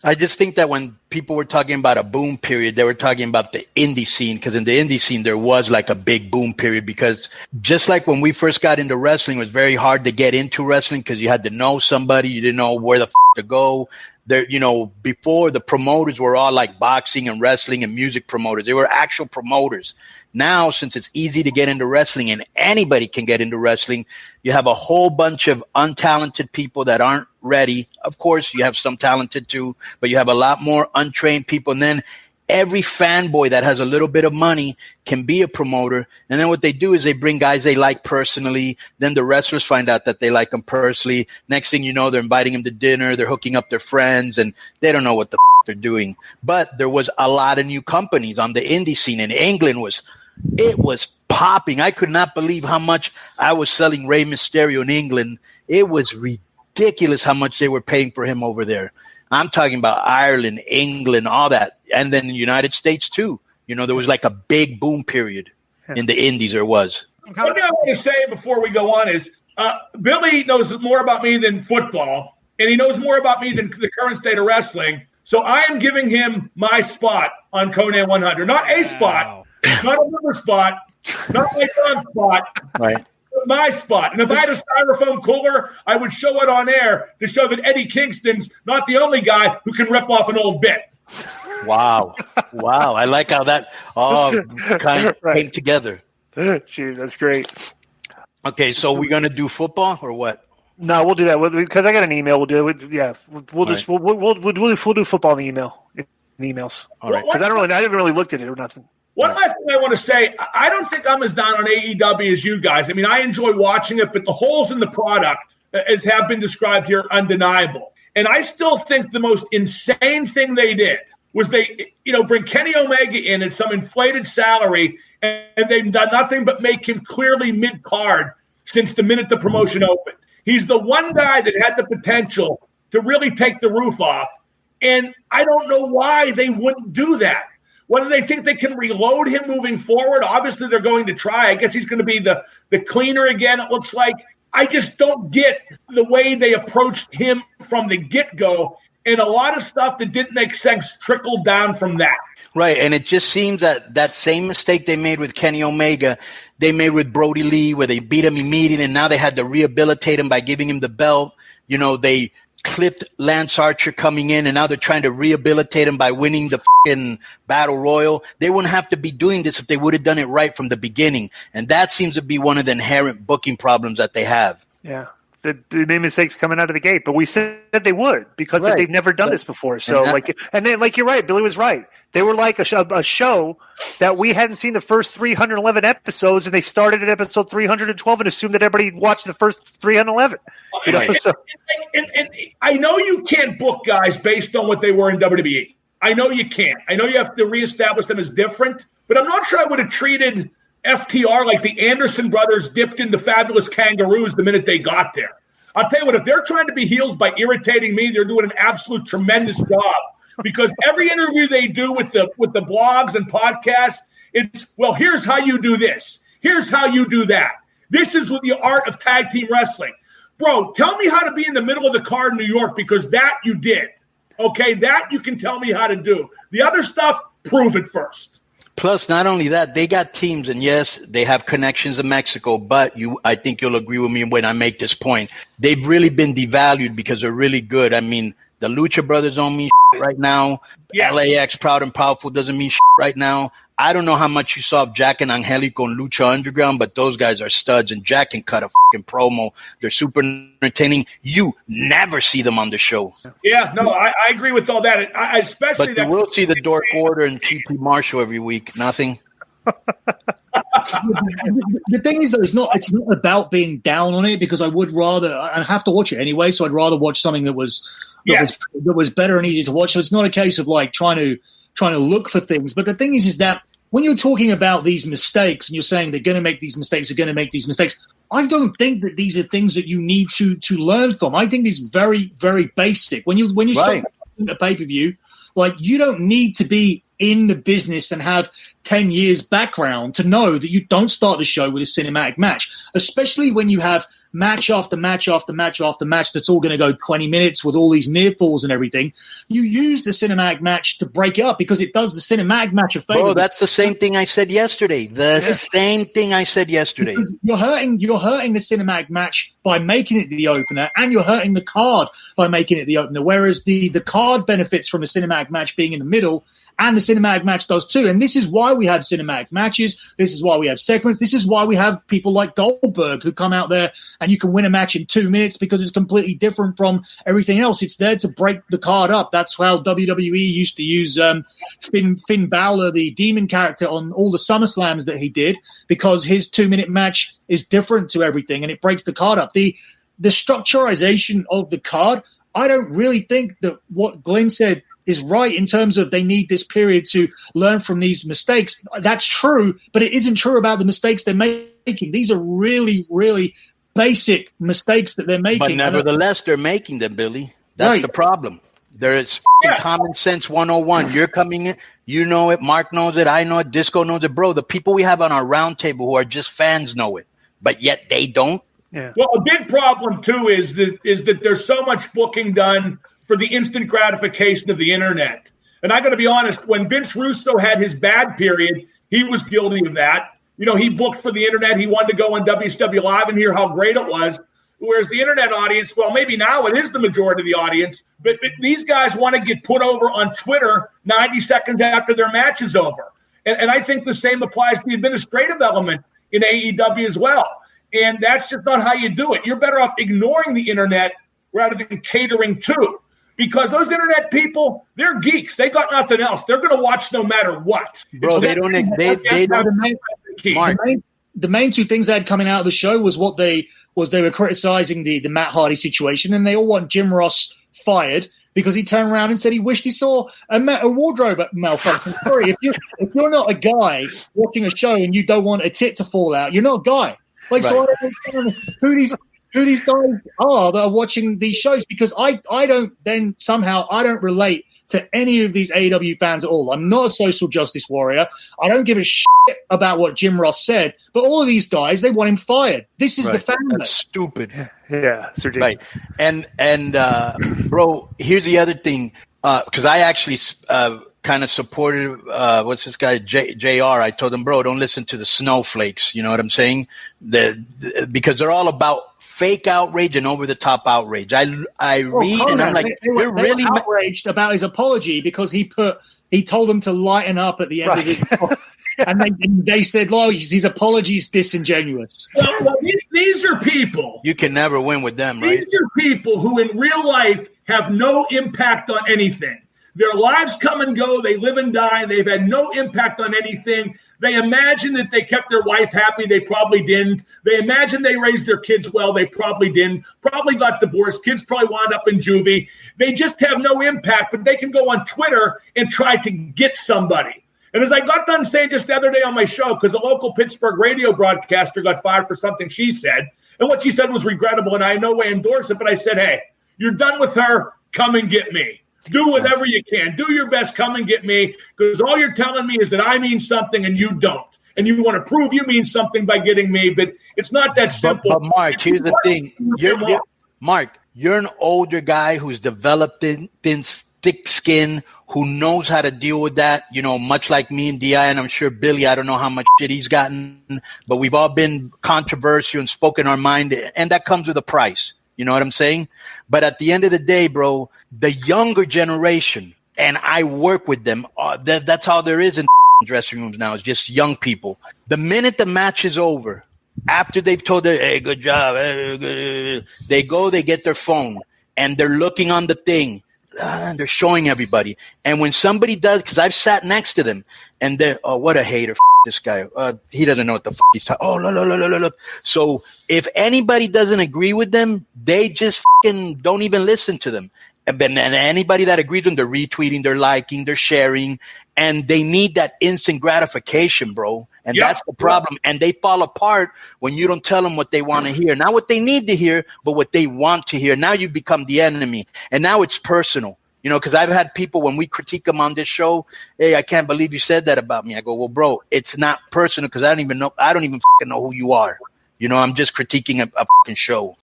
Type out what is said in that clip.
I just think that when people were talking about a boom period, they were talking about the indie scene, because in the indie scene, there was like a big boom period, because just like when we first got into wrestling, it was very hard to get into wrestling because you had to know somebody. You didn't know where the to go. There, before, the promoters were all like boxing and wrestling and music promoters. They were actual promoters. Now, since it's easy to get into wrestling and anybody can get into wrestling, you have a whole bunch of untalented people that aren't ready. Of course, you have some talented too, but you have a lot more untrained people. And then every fanboy that has a little bit of money can be a promoter. And then what they do is they bring guys they like personally. Then the wrestlers find out that they like them personally. Next thing you know, they're inviting them to dinner. They're hooking up their friends, and they don't know what the they're doing. But there was a lot of new companies on the indie scene, and England was popping. I could not believe how much I was selling Rey Mysterio in England. It was ridiculous how much they were paying for him over there. I'm talking about Ireland, England, all that. And then the United States too. There was like a big boom period in the indies. There was. One thing I want to say before we go on is Billy knows more about me than football, and he knows more about me than the current state of wrestling. So I am giving him my spot on Konnan 100. Not a spot, not another spot, not my son's spot. Right. My spot. And if I had a styrofoam cooler, I would show it on air to show that Eddie Kingston's not the only guy who can rip off an old bit. Wow. I like how that all kind of came together. Shoot, that's great. Okay, so we're going to do football or what? No, we'll do that because I got an email. We'll do it. Yeah, we'll do football in the email. In the emails. All right. Because I haven't really looked at it or nothing. One last thing I want to say, I don't think I'm as down on AEW as you guys. I mean, I enjoy watching it, but the holes in the product, as have been described here, undeniable. And I still think the most insane thing they did was they, bring Kenny Omega in at some inflated salary, and they've done nothing but make him clearly mid-card since the minute the promotion opened. He's the one guy that had the potential to really take the roof off, and I don't know why they wouldn't do that. Whether they think they can reload him moving forward, obviously they're going to try. I guess he's going to be the cleaner again, it looks like. I just don't get the way they approached him from the get-go, and a lot of stuff that didn't make sense trickled down from that. Right, and it just seems that same mistake they made with Kenny Omega, they made with Brody Lee, where they beat him immediately, and now they had to rehabilitate him by giving him the belt. They clipped Lance Archer coming in, and now they're trying to rehabilitate him by winning the fucking Battle Royal. They wouldn't have to be doing this if they would have done it right from the beginning. And that seems to be one of the inherent booking problems that they have. Yeah. They made mistakes coming out of the gate, but we said they would because they've never done this before. So, and then you're right, Billy was right. They were like a show that we hadn't seen the first 311 episodes, and they started at episode 312 and assumed that everybody watched the first 311. And I know you can't book guys based on what they were in WWE. I know you can't. I know you have to reestablish them as different, but I'm not sure I would have treated FTR like the Anderson brothers dipped into Fabulous Kangaroos the minute they got there. I'll tell you what, if they're trying to be heels by irritating me, they're doing an absolute tremendous job, because every interview they do with the blogs and podcasts, it's, well, here's how you do this. Here's how you do that. This is what the art of tag team wrestling. Bro, tell me how to be in the middle of the card in New York, because that you did. Okay, that you can tell me how to do. The other stuff, prove it first. Plus, not only that, they got teams, and yes, they have connections in Mexico, but I think you'll agree with me when I make this point. They've really been devalued because they're really good. I mean, the Lucha Brothers don't mean shit right now. Yeah. LAX, Proud and Powerful, doesn't mean shit right now. I don't know how much you saw of Jack and Angelico and Lucha Underground, but those guys are studs, and Jack can cut a fucking promo. They're super entertaining. You never see them on the show. Yeah, no, I agree with all that. I especially but you will see the Dork Order and QT Marshall every week. Nothing. The thing is, though, it's not about being down on it, because I have to watch it anyway, so I'd rather watch something that was better and easier to watch. So it's not a case of like trying to look for things. But the thing is that when you're talking about these mistakes and you're saying they're going to make these mistakes, I don't think that these are things that you need to learn from. I think it's very, very basic. When you start a pay-per-view, like, you don't need to be in the business and have 10 years background to know that you don't start the show with a cinematic match, especially when you have match after match after match after match that's all going to go 20 minutes with all these near falls and everything. You use the cinematic match to break it up because it does the cinematic match a favor. Bro, that's the same thing I said yesterday. Same thing I said yesterday. Because you're hurting the cinematic match by making it the opener, and you're hurting the card by making it the opener. Whereas the card benefits from a cinematic match being in the middle, and the cinematic match does too. And this is why we have cinematic matches. This is why we have segments. This is why we have people like Goldberg who come out there and you can win a match in 2 minutes because it's completely different from everything else. It's there to break the card up. That's how WWE used to use Finn Balor, the Demon character, on all the SummerSlams that he did, because his 2-minute match is different to everything and it breaks the card up. The structurization of the card, I don't really think that what Glenn said is right in terms of they need this period to learn from these mistakes. That's true, but it isn't true about the mistakes they're making. These are really, really basic mistakes that they're making. But nevertheless, they're making them, Billy. That's the problem. There is common sense 101. You're coming in, you know it, Mark knows it, I know it, Disco knows it. Bro, the people we have on our round table who are just fans know it, but yet they don't. Yeah. Well, a big problem, too, is that there's so much booking done for the instant gratification of the internet. And I got to be honest, when Vince Russo had his bad period, he was guilty of that. You know, he booked for the internet. He wanted to go on WCW Live and hear how great it was. Whereas the internet audience, well, maybe now it is the majority of the audience, but these guys want to get put over on Twitter 90 seconds after their match is over. And I think the same applies to the administrative element in AEW as well. And that's just not how you do it. You're better off ignoring the internet rather than catering to. Because those internet people, they're geeks. They got nothing else. They're going to watch no matter what. Bro, they don't. Mark. The main two things they had coming out of the show was they were criticizing the Matt Hardy situation, and they all want Jim Ross fired because he turned around and said he wished he saw a wardrobe malfunction. Sorry, if you're not a guy watching a show and you don't want a tit to fall out, you're not a guy. Like, right. So I don't know who these guys are that are watching these shows, because I don't relate to any of these AEW fans at all. I'm not a social justice warrior. I don't give a shit about what Jim Ross said, but all of these guys, they want him fired. This is the fan. That's stupid. Yeah, it's ridiculous. Right. And bro, here's the other thing, because I actually kind of supported what's this guy JR. I told him, bro, don't listen to the snowflakes. You know what I'm saying? Because they're all about fake outrage and over the top outrage. I read Konnan, and I'm like, they were really outraged about his apology because he told them to lighten up at the end of it. And they said, "Oh, his apology's disingenuous." Well, these are people. You can never win with them, right? These are people who in real life have no impact on anything. Their lives come and go. They live and die. They've had no impact on anything. They imagine that they kept their wife happy. They probably didn't. They imagine they raised their kids well. They probably didn't. Probably got divorced. Kids probably wound up in juvie. They just have no impact, but they can go on Twitter and try to get somebody. And as I got done saying just the other day on my show, because a local Pittsburgh radio broadcaster got fired for something she said, and what she said was regrettable, and I in no way endorse it, but I said, hey, you're done with her. Come and get me. Do whatever you can. Do your best. Come and get me, because all you're telling me is that I mean something and you don't. And you want to prove you mean something by getting me, but it's not that simple. But Mark, here's the thing. Mark, you're an older guy who's developed thin, thick skin, who knows how to deal with that, you know, much like me and D.I., and I'm sure Billy, I don't know how much shit he's gotten, but we've all been controversial and spoken our mind, and that comes with a price. You know what I'm saying? But at the end of the day, bro, the younger generation, and I work with them, that's all there is in dressing rooms now, is just young people. The minute the match is over, after they've told their, hey, good job, they go, they get their phone, and they're looking on the thing. They're showing everybody. And when somebody does, because I've sat next to them, and they're, oh, what a hater, this guy. He doesn't know what the he's talking. Oh, look. So if anybody doesn't agree with them, they just don't even listen to them. And anybody that agrees with them, they're retweeting, they're liking, they're sharing, and they need that instant gratification, bro. And that's the problem. And they fall apart when you don't tell them what they want to hear. Not what they need to hear, but what they want to hear. Now you become the enemy. And now it's personal. You know, because I've had people, when we critique them on this show, hey, I can't believe you said that about me. I go, well, bro, it's not personal, because I don't even know who you are. You know, I'm just critiquing a fucking show.